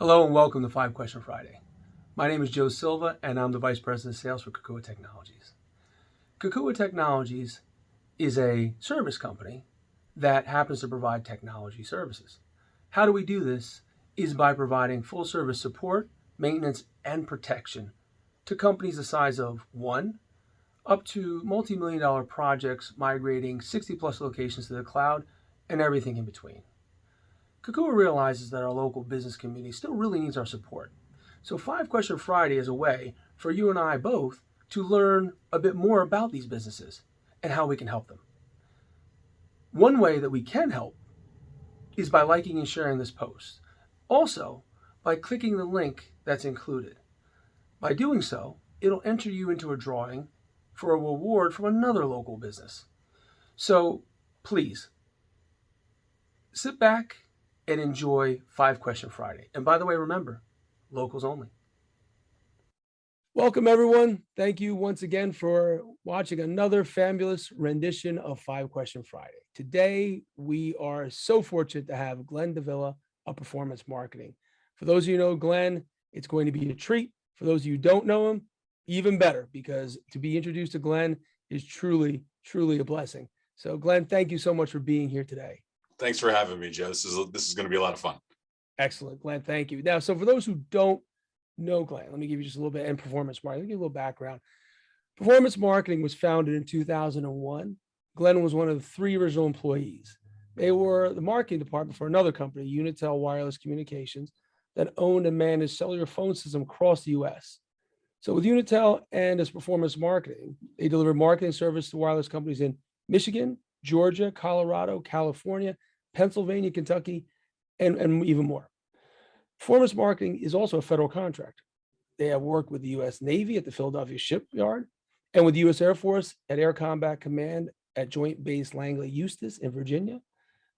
Hello and welcome to 5 Question Friday. My name is Joe Silva and I'm the Vice President of Sales for Kokua Technologies. Kokua Technologies is a service company that happens to provide technology services. How do we do this? Is by providing full service support, maintenance, and protection to companies the size of 1 up to multi-million dollar projects migrating 60 plus locations to the cloud and everything in between. Kokua realizes that our local business community still really needs our support. So 5 Question Friday is a way for you and I both to learn a bit more about these businesses and how we can help them. One way that we can help is by liking and sharing this post. Also, by clicking the link that's included. By doing so, it'll enter you into a drawing for a reward from another local business. So please, sit back and enjoy 5 Question Friday. And by the way, remember, locals only. Welcome, everyone. Thank you once again for watching another fabulous rendition of 5 Question Friday. Today, we are so fortunate to have Glenn Davila of Performance Marketing. For those of you who know Glenn, it's going to be a treat. For those of you who don't know him, even better, because to be introduced to Glenn is truly, truly a blessing. So Glenn, thank you so much for being here today. Thanks for having me, Joe. This is going to be a lot of fun. Excellent, Glenn. Thank you. Now, so for those who don't know Glenn, let me give you just a little bit, and performance marketing, let me give you a little background. Performance marketing was founded in 2001. Glenn was one of the 3 original employees. They were the marketing department for another company, Unitel Wireless Communications, that owned and managed cellular phone system across the US. So with Unitel and its performance marketing, they delivered marketing service to wireless companies in Michigan, Georgia, Colorado, California, Pennsylvania, Kentucky, and even more. Performance marketing is also a federal contractor. They have worked with the U.S. Navy at the Philadelphia Shipyard and with the U.S. Air Force at Air Combat Command at Joint Base Langley Eustis in Virginia,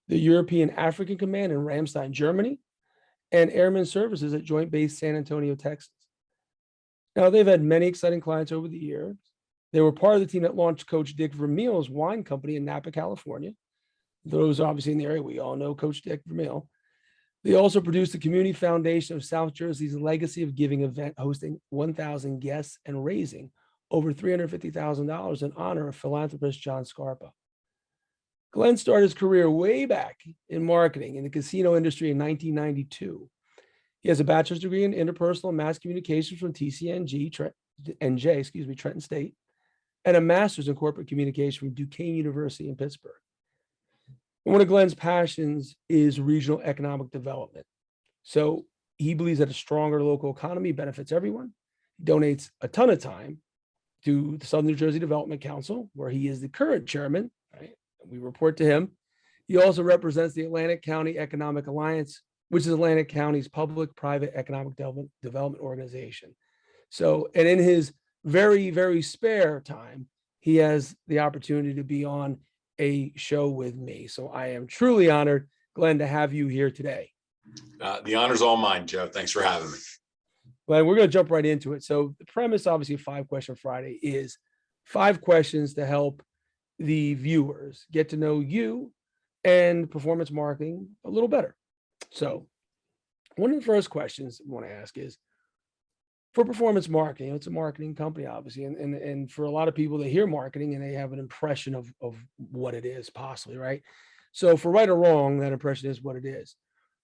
the European African Command in Ramstein, Germany, and Airman Services at Joint Base San Antonio, Texas. Now, they've had many exciting clients over the years. They were part of the team that launched Coach Dick Vermeil's wine company in Napa, California. Those obviously in the area, we all know Coach Dick Vermeil. They also produced the Community Foundation of South Jersey's Legacy of Giving event, hosting 1,000 guests and raising over $350,000 in honor of philanthropist John Scarpa. Glenn started his career way back in marketing in the casino industry in 1992. He has a bachelor's degree in interpersonal and mass communications from TCNG, Trenton State, and a master's in corporate communication from Duquesne University in Pittsburgh. One of Glenn's passions is regional economic development. So he believes that a stronger local economy benefits everyone. He donates a ton of time to the Southern New Jersey Development Council, where he is the current chairman, right? We report to him. He also represents the Atlantic County Economic Alliance, which is Atlantic County's public-private economic development organization. So, and in his very, very spare time, he has the opportunity to be on a show with me. So I am truly honored, Glenn, to have you here today. The honor's all mine, Joe. Thanks for having me. Glenn, we're going to jump right into it. So the premise, obviously, of 5 Question Friday is 5 questions to help the viewers get to know you and performance marketing a little better. So one of the first questions I want to ask is, for performance marketing, it's a marketing company, obviously, and for a lot of people, they hear marketing and they have an impression of what it is, possibly, right? So for right or wrong, that impression is what it is.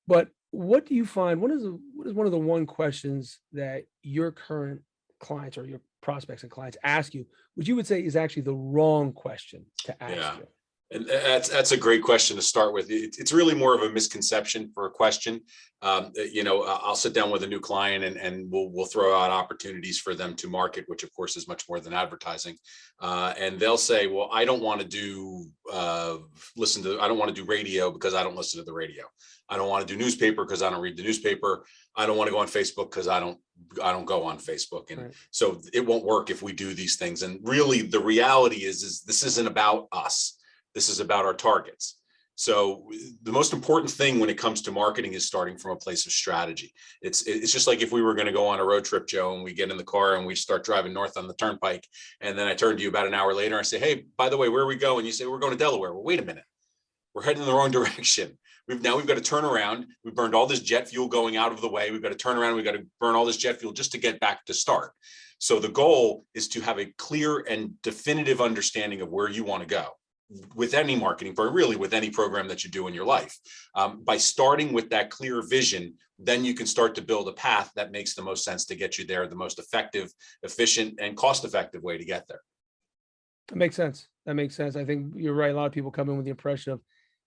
But what do you find? What is one of the 1 questions that your current clients or your prospects and clients ask you, which you would say is actually the wrong question to ask you? And that's a great question to start with. It's really more of a misconception for a question. I'll sit down with a new client and we'll throw out opportunities for them to market, which of course is much more than advertising. And they'll say, well, I don't want to do I don't want to do radio because I don't listen to the radio. I don't want to do newspaper because I don't read the newspaper. I don't want to go on Facebook because I don't go on Facebook. And right. So it won't work if we do these things. And really the reality is this isn't about us. This is about our targets. So the most important thing when it comes to marketing is starting from a place of strategy. It's just like if we were going to go on a road trip, Joe, and we get in the car and we start driving north on the turnpike. And then I turn to you about an hour later. I say, hey, by the way, where are we going? You say, we're going to Delaware. Well, wait a minute. We're heading in the wrong direction. We've got to turn around. We burned all this jet fuel going out of the way. We've got to turn around. We've got to burn all this jet fuel just to get back to start. So the goal is to have a clear and definitive understanding of where you want to go with any marketing, but really with any program that you do in your life. By starting with that clear vision, then you can start to build a path that makes the most sense to get you there, the most effective, efficient, and cost-effective way to get there. That makes sense. That makes sense. I think you're right. A lot of people come in with the impression of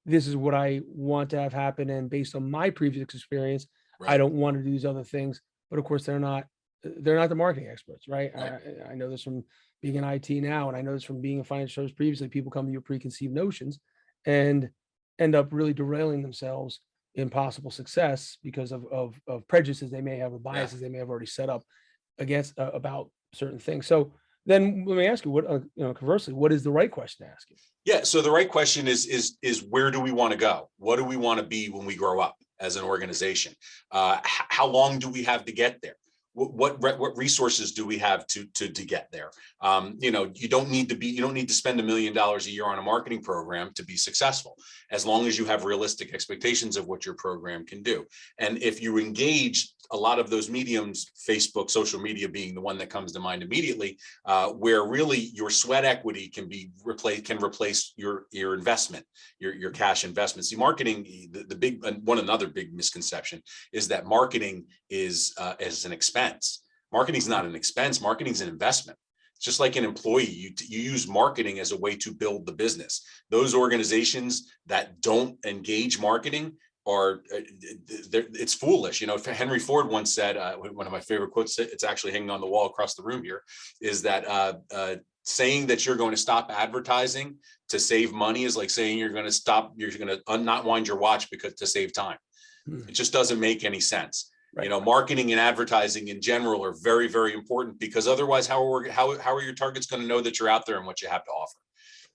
this is what I want to have happen. And based on my previous experience, I Right. don't want to do these other things. But of course, they're not the marketing experts, right? Right. I know this from being in IT now, and I know this from being in financial services previously. People come to you with preconceived notions and end up really derailing themselves in possible success because of prejudices they may have or Yeah. biases they may have already set up against about certain things. So then let me ask you, what conversely, what is the right question to ask you? Yeah. So the right question is where do we want to go? What do we want to be when we grow up as an organization? How long do we have to get there? What resources do we have to get there? You don't need to spend $1 million a year on a marketing program to be successful, as long as you have realistic expectations of what your program can do. And if you engage a lot of those mediums, Facebook, social media being the one that comes to mind immediately, where really your sweat equity can replace your investment, your cash investment. See, marketing, another big misconception is that marketing is an expense. Marketing is not an expense. Marketing is an investment. It's just like an employee. You use marketing as a way to build the business. Those organizations that don't engage marketing it's foolish. Henry Ford once said, one of my favorite quotes, it's actually hanging on the wall across the room here, is that saying that you're going to stop advertising to save money is like saying you're going to not wind your watch to save time. It just doesn't make any sense. Right. Marketing and advertising in general are very, very important, because otherwise, how are your targets going to know that you're out there and what you have to offer?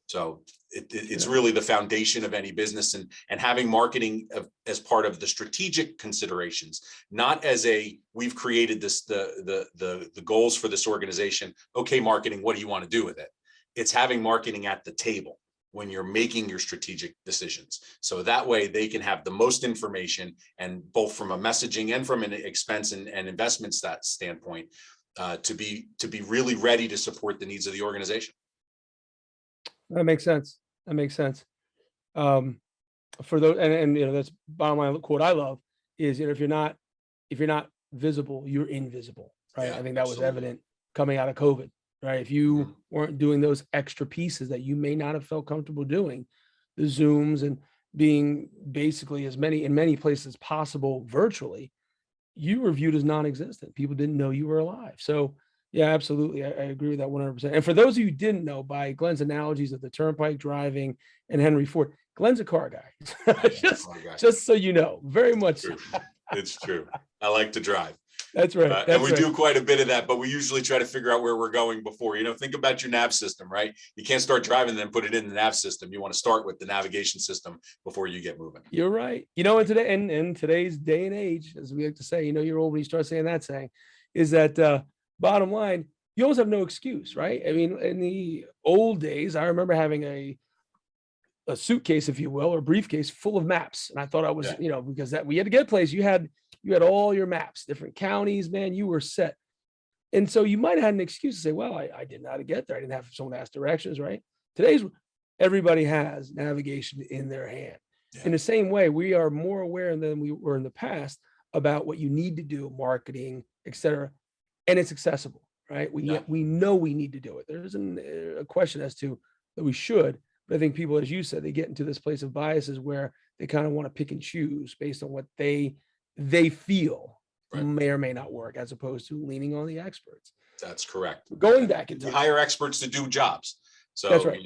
So it's really the foundation of any business, and having marketing as part of the strategic considerations, not as we've created the goals for this organization. Okay, marketing, what do you want to do with it? It's having marketing at the table when you're making your strategic decisions. So that way they can have the most information, and both from a messaging and from an expense and investment standpoint, to be really ready to support the needs of the organization. That makes sense. That makes sense. For those, and that's bottom line quote I love is, if you're not visible, you're invisible, right? Yeah, I think that was absolutely. evident coming out of COVID, right? If you weren't doing those extra pieces that you may not have felt comfortable doing, the Zooms and being basically in many places possible virtually, you were viewed as non-existent. People didn't know you were alive. So yeah, absolutely. I agree with that 100%. And for those of you who didn't know, by Glenn's analogies of the turnpike driving and Henry Ford, Glenn's a car guy. just so you know, very much. It's true. I like to drive. That's right. And we do quite a bit of that, but we usually try to figure out where we're going before. Think about your nav system, right? You can't start driving and then put it in the nav system. You want to start with the navigation system before you get moving. You're right. In today's day and age, as we like to say, you're old when you start saying that saying, is that bottom line, you always have no excuse, right? I mean, in the old days, I remember having a suitcase, if you will, or briefcase full of maps. And I thought I was, because we had to get a place. You had all your maps, different counties, man, you were set. And so you might have had an excuse to say, well, I didn't know how to get there. I didn't have someone to ask directions, right? Everybody has navigation in their hand. Yeah. In the same way, we are more aware than we were in the past about what you need to do, marketing, et cetera. And it's accessible, right? We know we need to do it. There isn't a question as to that we should, but I think people, as you said, they get into this place of biases where they kind of want to pick and choose based on what they feel may or may not work, as opposed to leaning on the experts. That's correct. Going back in time, you hire experts to do jobs. So that's right.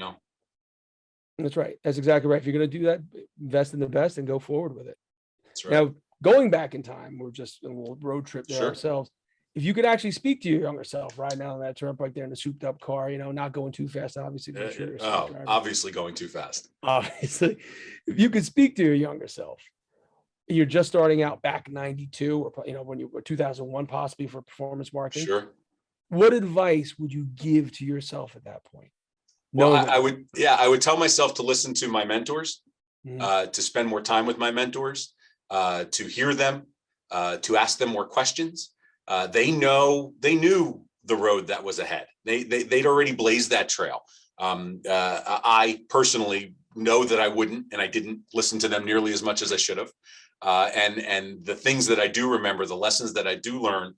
That's right. That's exactly right. If you're going to do that, invest in the best and go forward with it. That's right. Now, going back in time, we're just a little road trip there ourselves. If you could actually speak to your younger self right now on that turnpike there in the souped up car, not going too fast, obviously. Obviously going too fast. Obviously, if you could speak to your younger self, you're just starting out back in 92 or, when you were 2001, possibly, for performance marketing. Sure. What advice would you give to yourself at that point? Well, I would tell myself to listen to my mentors, Mhm. to spend more time with my mentors, to hear them, to ask them more questions. They knew the road that was ahead. They'd already blazed that trail. I personally know that I wouldn't, and I didn't listen to them nearly as much as I should have. And the things that I do remember, the lessons that I did learn,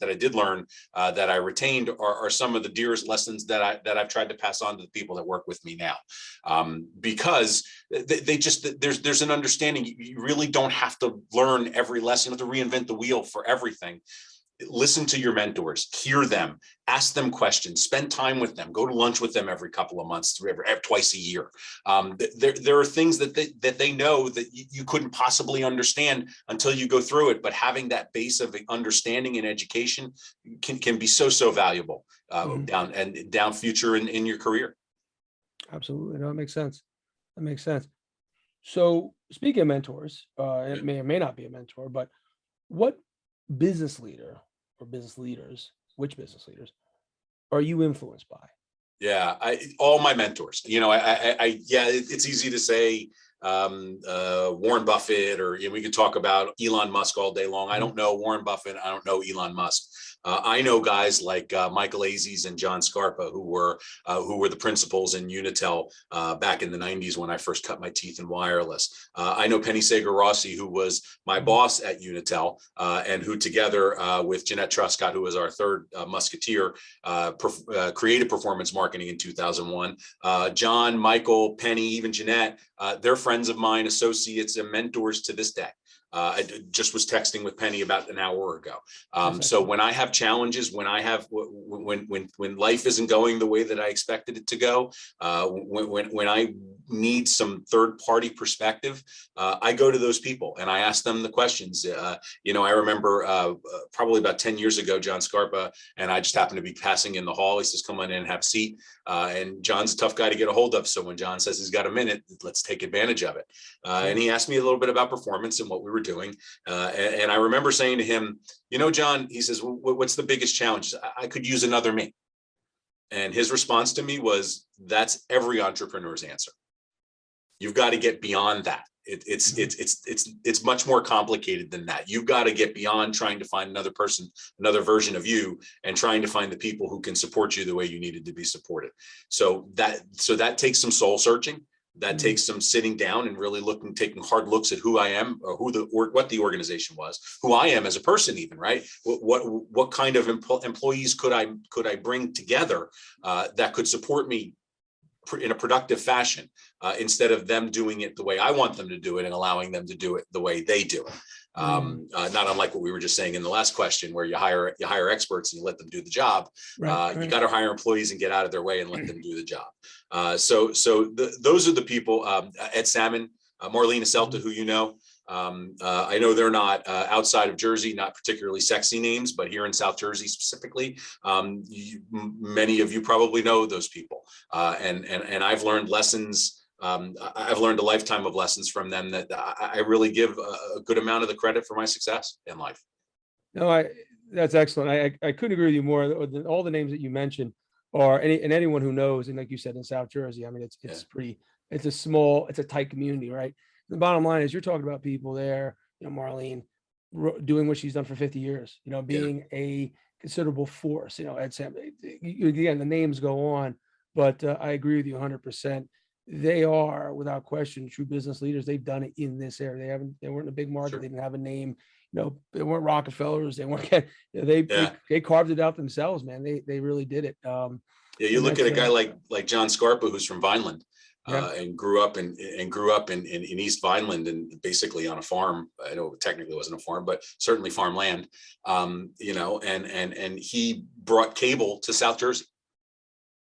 that I retained, are some of the dearest lessons that I've tried to pass on to the people that work with me now, because they just there's an understanding. You really don't have to learn every lesson, you have to reinvent the wheel for everything. Listen to your mentors, hear them, ask them questions, spend time with them, go to lunch with them every couple of months, twice a year. There are things that they know that you couldn't possibly understand until you go through it. But having that base of understanding and education can be so valuable Mhm. down future in your career. Absolutely. No, it makes sense. That makes sense. So speaking of mentors, Yeah. it may or may not be a mentor, but what business leader or business leaders, which business leaders are you influenced by? Yeah, all my mentors. Yeah, it's easy to say Warren Buffett, or we could talk about Elon Musk all day long. I Mhm. don't know Warren Buffett. I don't know Elon Musk. I know guys like Michael Azes and John Scarpa, who were the principals in Unitel back in the '90s when I first cut my teeth in wireless. I know Penny Sager Rossi, who was my Mhm. boss at Unitel, and who, together with Jeanette Truscott, who was our third musketeer, created performance marketing in 2001. John, Michael, Penny, even Jeanette, they're friends of mine, associates, and mentors to this day. I just was texting with Penny about an hour ago. That's So excellent. when I have challenges, when life isn't going the way that I expected it to go, when I need some third party perspective, I go to those people and I ask them the questions. I remember probably about 10 years ago, John Scarpa and I just happened to be passing in the hall. He says, "Come on in and have a seat." And John's a tough guy to get a hold of. So when John says he's got a minute, let's take advantage of it. Sure. And he asked me a little bit about performance and what we were doing. And I remember saying to him, John, he says, "What's the biggest challenge?" I could use another me. And his response to me was, "That's every entrepreneur's answer. You've got to get beyond that. Mhm. It's much more complicated than that. You've got to get beyond trying to find another person, another version of you, and trying to find the people who can support you the way you needed to be supported." So that takes some soul searching. That Mhm. takes some sitting down and really taking hard looks at who I am, or what the organization was, who I am as a person, even, right? What kind of employees could I bring together that could support me in a productive fashion, instead of them doing it the way I want them to do it and allowing them to do it the way they do it. Mhm. Not unlike what we were just saying in the last question, where you hire experts and you let them do the job. Right. You Right. got to hire employees and get out of their way and let them do the job. Those are the people. Ed Salmon, Marlene Aselta, Mhm. who I know they're not outside of Jersey, not particularly sexy names, but here in South Jersey specifically, many of you probably know those people. And I've learned lessons. I've learned a lifetime of lessons from them that I really give a good amount of the credit for my success in life. No, that's excellent. I couldn't agree with you more. All the names that you mentioned are anyone who knows, and like you said, in South Jersey, I mean, Yeah, it's a tight community, right? The bottom line is you're talking about people there, Marlene, doing what she's done for 50 years, yeah, being a considerable force, Ed Sam. Again, the names go on, but I agree with you 100%. They are, without question, true business leaders. They've done it in this area. They weren't in a big market. sure. They didn't have a name. They weren't Rockefellers. They weren't. They Yeah. they carved it out themselves, man. They really did it. Yeah, you And look at that's a guy like John Scarpa, who's from Vineland, yeah, and grew up in East Vineland, and basically on a farm. I know it technically wasn't a farm, but certainly farmland. And he brought cable to South Jersey.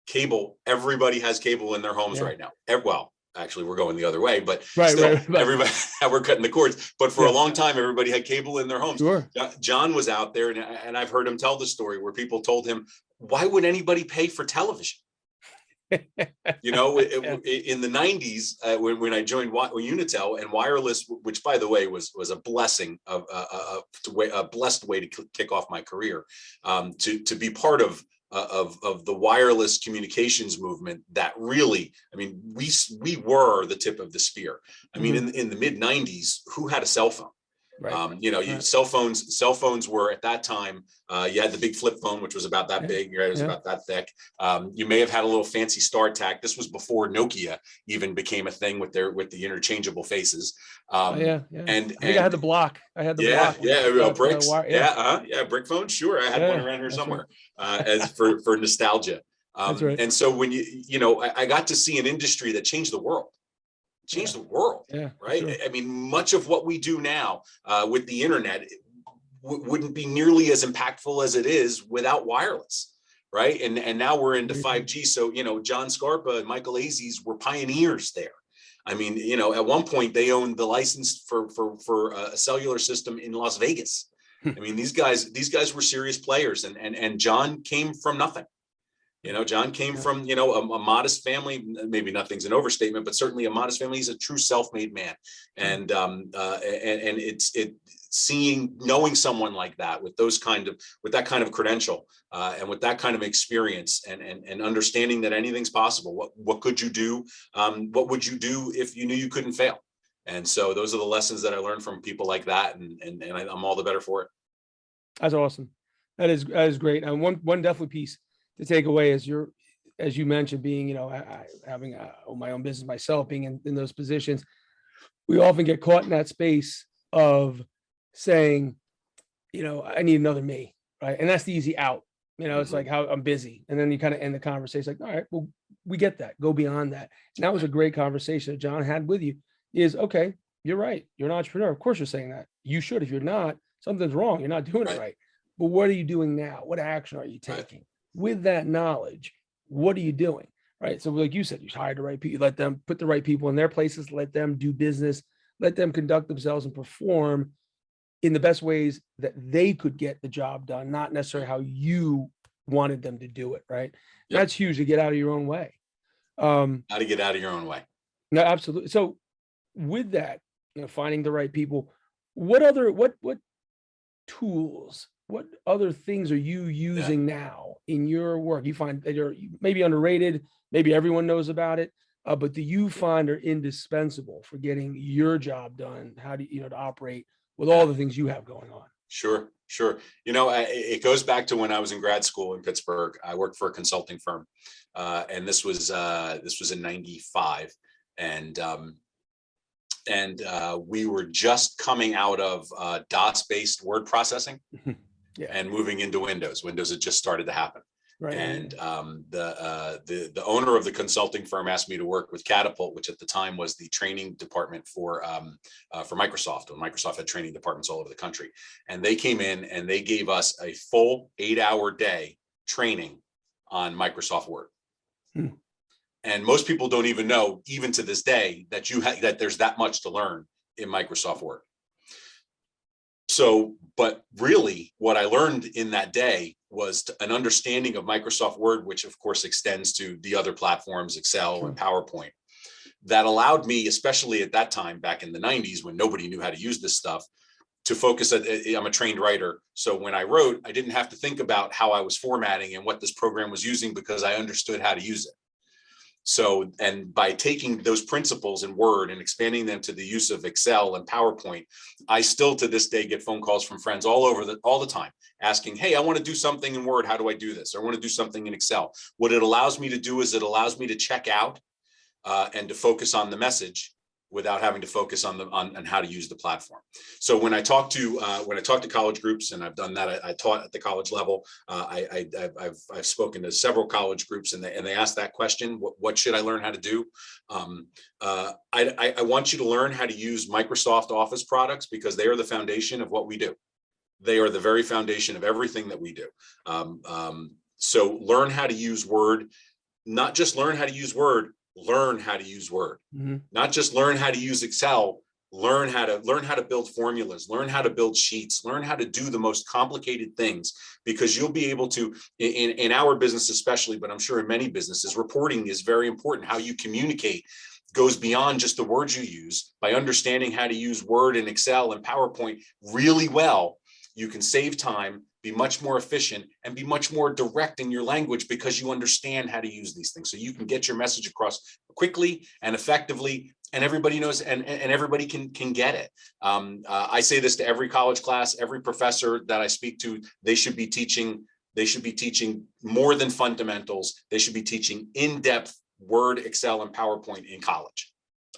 Cable, everybody has cable in their homes yeah. right now. Well, actually, we're going the other way, but Right, still, right, but everybody, we're cutting the cords. But for a yeah, long time, everybody had cable in their homes. sure. John was out there, and I've heard him tell the story where people told him, "Why would anybody pay for television?" Yeah, In the '90s, when I joined Unitel, and wireless, which by the way was a blessing, a blessed way to kick off my career, to be part of of the wireless communications movement that really, I mean, we were the tip of the spear. I mean, in the mid 90s, who had a cell phone? Right. You know, cell phones were at that time, you had the big flip phone, which was about that big, right? It was about that thick. You may have had a little fancy StarTAC. This was before Nokia even became a thing with the interchangeable faces. Yeah. And I think I had the block. I had the block. bricks. Brick phone. Sure, I had one around here somewhere. As for nostalgia. That's right. And so when I got to see an industry that changed the world. The world, right? Sure. I mean, much of what we do now with the internet wouldn't be nearly as impactful as it is without wireless, right? And now we're into 5G. So, John Scarpa and Michael Aziz were pioneers there. I mean, at one point they owned the license for a cellular system in Las Vegas. I mean, these guys were serious players, and John came from nothing. John came from, a modest family. Maybe nothing's an overstatement, but certainly a modest family. He's a true self-made man. And it's knowing someone like that with that kind of credential and with that kind of experience and understanding that anything's possible. What could you do? What would you do if you knew you couldn't fail? And so those are the lessons that I learned from people like that. And I'm all the better for it. That's awesome. That is great. And one definitely piece to take away is as you mentioned, being, having my own business myself, being in those positions, we often get caught in that space of saying, I need another me, right? And that's the easy out. It's like how I'm busy. And then you kind of end the conversation like, all right, well, we get that. Go beyond that. And that was a great conversation that John had with you is, okay, you're right. You're an entrepreneur. Of course you're saying that. You should. If you're not, something's wrong. You're not doing it right. But what are you doing now? What action are you taking? With that knowledge, what are you doing? Right. So like you said, you hire the right people, you let them put the right people in their places, let them do business, let them conduct themselves and perform in the best ways that they could get the job done, not necessarily how you wanted them to do it. Right. Yep. That's huge, to get out of your own way. How to get out of your own way. No, absolutely. So with that, finding the right people, what tools, what other things are you using now in your work? You find that you're maybe underrated, maybe everyone knows about it, but do you find are indispensable for getting your job done? How do you, to operate with all the things you have going on? Sure. It goes back to when I was in grad school in Pittsburgh. I worked for a consulting firm, and this was in '95, and we were just coming out of DOS-based word processing. And moving into Windows. Windows had just started to happen. Right. And the owner of the consulting firm asked me to work with Catapult, which at the time was the training department for Microsoft. And Microsoft had training departments all over the country. And they came in and they gave us a full 8-hour day training on Microsoft Word. And most people don't even know, even to this day, that that there's that much to learn in Microsoft Word. So, but really what I learned in that day was an understanding of Microsoft Word, which of course extends to the other platforms, Excel and PowerPoint, that allowed me, especially at that time back in the 90s when nobody knew how to use this stuff, to focus. I'm a trained writer. So when I wrote, I didn't have to think about how I was formatting and what this program was using because I understood how to use it. So, and by taking those principles in Word and expanding them to the use of Excel and PowerPoint, I still to this day get phone calls from friends all the time asking, hey, I want to do something in Word. How do I do this? Or I want to do something in Excel. What it allows me to do is it allows me to check out and to focus on the message without having to focus on how to use the platform. So when I talk to college groups, and I've done that, I taught at the college level. I've spoken to several college groups, and they ask that question: what should I learn how to do? I want you to learn how to use Microsoft Office products because they are the foundation of what we do. They are the very foundation of everything that we do. So learn how to use Word. Not just learn how to use Word. Learn how to use Word, not just learn how to use Excel, learn how to build formulas, learn how to build sheets, learn how to do the most complicated things, because you'll be able to, in our business especially, but I'm sure in many businesses, reporting is very important. How you communicate goes beyond just the words you use. By understanding how to use Word and Excel and PowerPoint really well, you can save time, be much more efficient, and be much more direct in your language because you understand how to use these things. So you can get your message across quickly and effectively, and everybody knows, and everybody can get it. I say this to every college class, every professor that I speak to. They should be teaching more than fundamentals. They should be teaching in-depth Word, Excel, and PowerPoint in college.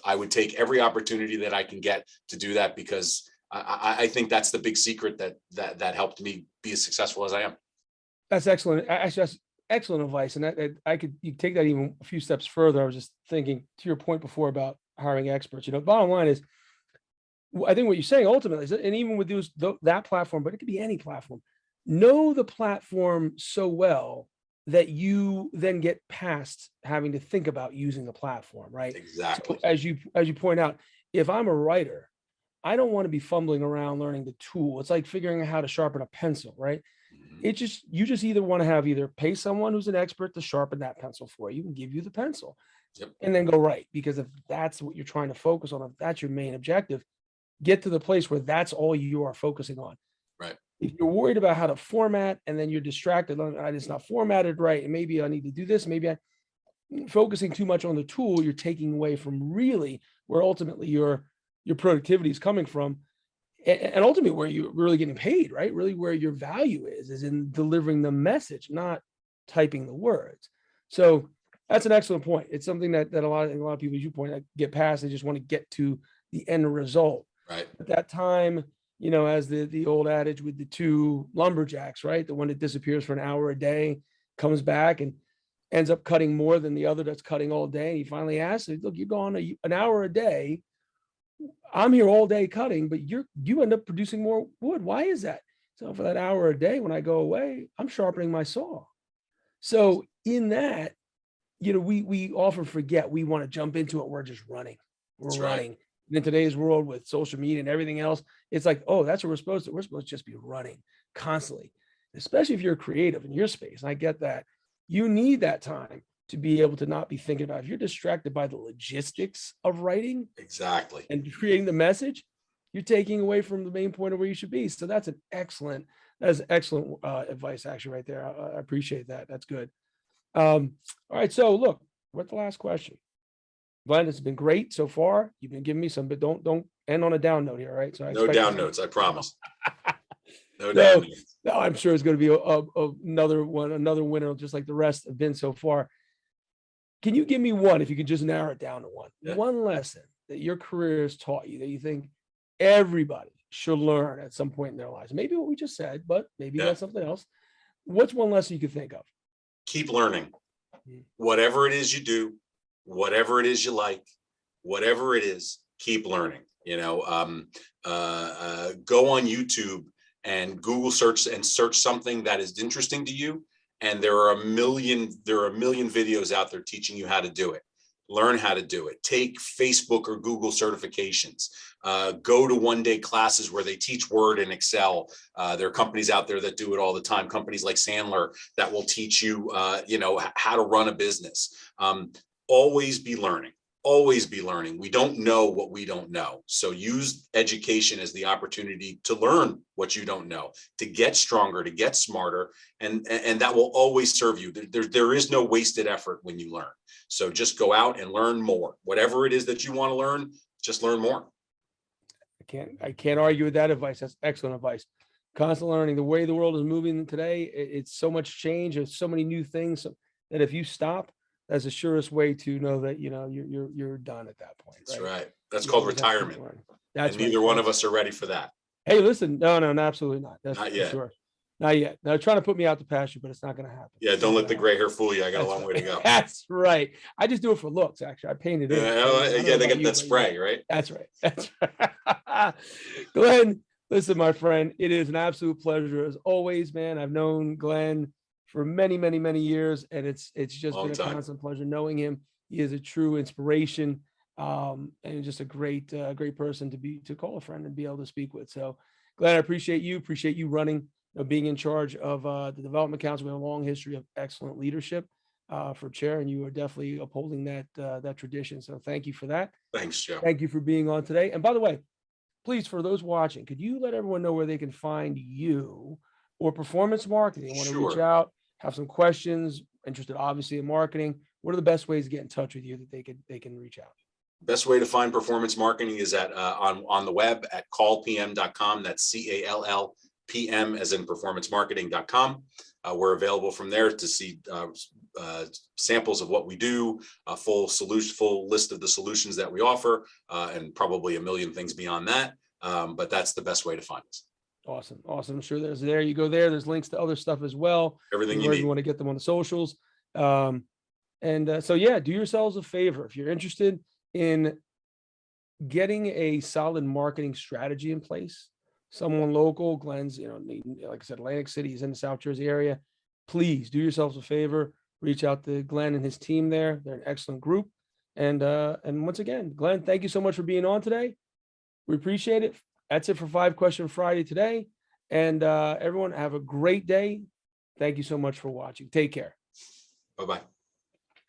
I would take every opportunity that I can get to do that, because I think that's the big secret that helped me be as successful as I am. That's excellent. Actually, that's excellent advice. And you take that even a few steps further. I was just thinking to your point before about hiring experts. Bottom line is, I think what you're saying ultimately is, and even with that platform, but it could be any platform, know the platform so well that you then get past having to think about using the platform, right? Exactly. So as you point out, if I'm a writer, I don't want to be fumbling around learning the tool. It's like figuring out how to sharpen a pencil, right? You just either want to either pay someone who's an expert to sharpen that pencil for you and give you the pencil, Yep. and then go right. Because if that's what you're trying to focus on, if that's your main objective, get to the place where that's all you are focusing on. Right. If you're worried about how to format and then you're distracted, it's not formatted right, and maybe I need to do this, focusing too much on the tool, you're taking away from really where ultimately your productivity is coming from, and ultimately where you're really getting paid, right? Really where your value is in delivering the message, not typing the words. So that's an excellent point. It's something that a lot of people, as you point out, get past. They just want to get to the end result. Right. At that time, as the old adage with the two lumberjacks, right? The one that disappears for an hour a day, comes back and ends up cutting more than the other that's cutting all day. And he finally asks, look, you're going an hour a day. I'm here all day cutting, but you end up producing more wood. Why is that? So for that hour a day, when I go away, I'm sharpening my saw. So in that, we often forget, we want to jump into it. We're just running. We're running. Right. In today's world with social media and everything else, it's like, oh, that's what we're supposed to just be running constantly, especially if you're creative in your space. And I get that. You need that time to be able to not be thinking about, if you're distracted by the logistics of writing exactly and creating the message, you're taking away from the main point of where you should be. So that's excellent advice, actually, right there. I appreciate that. That's good. All right. So look, we're at the last question. Glenn, it's been great so far. You've been giving me some, but don't end on a down note here. All right. So no down notes, I promise. No So, down notes. no, I'm sure it's going to be another winner, just like the rest have been so far. Can you give me one, if you could just narrow it down to one, one lesson that your career has taught you that you think everybody should learn at some point in their lives? Maybe what we just said, but maybe that's something else. What's one lesson you could think of? Keep learning. Whatever it is you do, whatever it is you like, whatever it is, keep learning. Go on YouTube and Google search and search something that is interesting to you. And there are a million videos out there teaching you how to do it. Learn how to do it. Take Facebook or Google certifications. Go to one-day classes where they teach Word and Excel. There are companies out there that do it all the time. Companies like Sandler that will teach you, how to run a business. Always be learning. Always be learning. We don't know what we don't know. So use education as the opportunity to learn what you don't know, to get stronger, to get smarter, and that will always serve you. There is no wasted effort when you learn. So just go out and learn more. Whatever it is that you want to learn, just learn more. I can't argue with that advice. That's excellent advice. Constant learning. The way the world is moving today, it's so much change. There's so many new things that if you stop, that's the surest way to know that you're done at that point. That's right. That's called retirement. That's neither one of us are ready for that. Hey, listen, no, absolutely not. That's not yet. Sure. Not yet. They're trying to put me out to pasture, but it's not going to happen. Yeah, don't let the gray hair fool you. I got a long way to go. That's right. I just do it for looks. Actually, I painted it. Yeah, they get that spray, right? That's right. That's right. Glenn, listen, my friend, it is an absolute pleasure as always, man. I've known Glenn for many, many, many years, and it's just been a constant pleasure knowing him. He is a true inspiration, and just a great person to call a friend and be able to speak with. So, Glenn, I appreciate you running, being in charge of the Development Council. We have a long history of excellent leadership for chair, and you are definitely upholding that tradition. So, thank you for that. Thanks, Joe. Thank you for being on today. And by the way, please, for those watching, could you let everyone know where they can find you or performance marketing, want to reach Sure. out, have some questions, interested obviously in marketing, what are the best ways to get in touch with you that they can reach out? Best way to find performance marketing is at on the web at callpm.com. That's CALLPM as in performancemarketing.com. We're available from there to see samples of what we do, a full list of the solutions that we offer, and probably a million things beyond that. But that's the best way to find us. Awesome. Awesome. I'm sure there you go there. There's links to other stuff as well. Everything you Wherever you need. want to get them on the socials. So yeah, do yourselves a favor. If you're interested in getting a solid marketing strategy in place, someone local, Glenn's, like I said, Atlantic City is in the South Jersey area. Please do yourselves a favor. Reach out to Glenn and his team there. They're an excellent group. And once again, Glenn, thank you so much for being on today. We appreciate it. That's it for 5 Question Friday today. And everyone have a great day. Thank you so much for watching. Take care. Bye-bye.